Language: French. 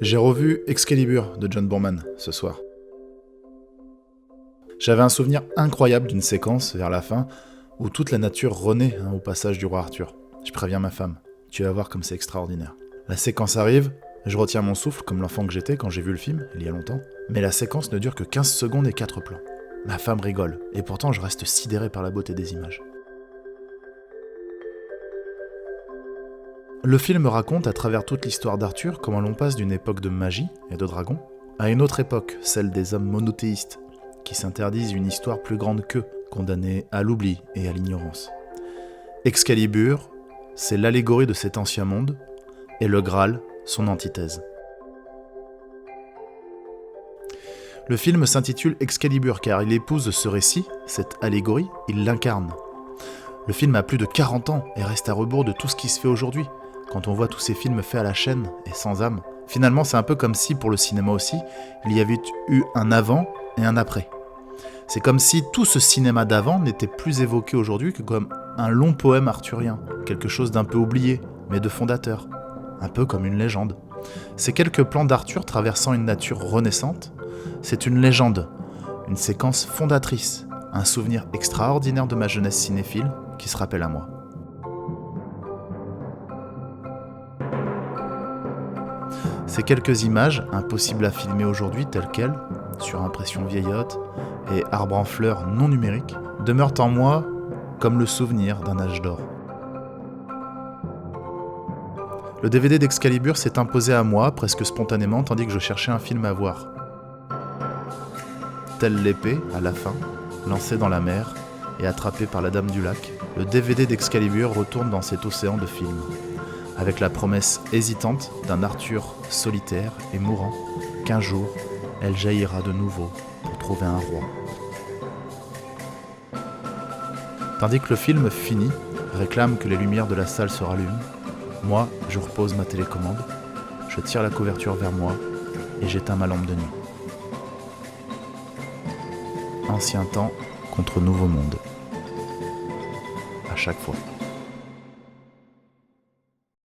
J'ai revu Excalibur de John Boorman ce soir. J'avais un souvenir incroyable d'une séquence vers la fin où toute la nature renaît au passage du roi Arthur. Je préviens ma femme, tu vas voir comme c'est extraordinaire. La séquence arrive, je retiens mon souffle comme l'enfant que j'étais quand j'ai vu le film, il y a longtemps, mais la séquence ne dure que 15 secondes et 4 plans. Ma femme rigole, et pourtant je reste sidéré par la beauté des images. Le film raconte à travers toute l'histoire d'Arthur comment l'on passe d'une époque de magie et de dragons à une autre époque, celle des hommes monothéistes, qui s'interdisent une histoire plus grande qu'eux, condamnés à l'oubli et à l'ignorance. Excalibur, c'est l'allégorie de cet ancien monde, et le Graal, son antithèse. Le film s'intitule Excalibur car il épouse ce récit, cette allégorie, il l'incarne. Le film a plus de 40 ans et reste à rebours de tout ce qui se fait aujourd'hui. Quand on voit tous ces films faits à la chaîne et sans âme, finalement c'est un peu comme si, pour le cinéma aussi, il y avait eu un avant et un après. C'est comme si tout ce cinéma d'avant n'était plus évoqué aujourd'hui que comme un long poème arthurien, quelque chose d'un peu oublié, mais de fondateur, un peu comme une légende. Ces quelques plans d'Arthur traversant une nature renaissante, c'est une légende, une séquence fondatrice, un souvenir extraordinaire de ma jeunesse cinéphile qui se rappelle à moi. Ces quelques images, impossibles à filmer aujourd'hui telles quelles, sur impression vieillotte et arbre en fleurs non numériques, demeurent en moi comme le souvenir d'un âge d'or. Le DVD d'Excalibur s'est imposé à moi presque spontanément tandis que je cherchais un film à voir. Telle l'épée, à la fin, lancée dans la mer et attrapée par la Dame du Lac, le DVD d'Excalibur retourne dans cet océan de films, avec la promesse hésitante d'un Arthur solitaire et mourant, qu'un jour, elle jaillira de nouveau pour trouver un roi. Tandis que le film fini, réclame que les lumières de la salle se rallument, moi, je repose ma télécommande, je tire la couverture vers moi et j'éteins ma lampe de nuit. Ancien temps contre nouveau monde. À chaque fois.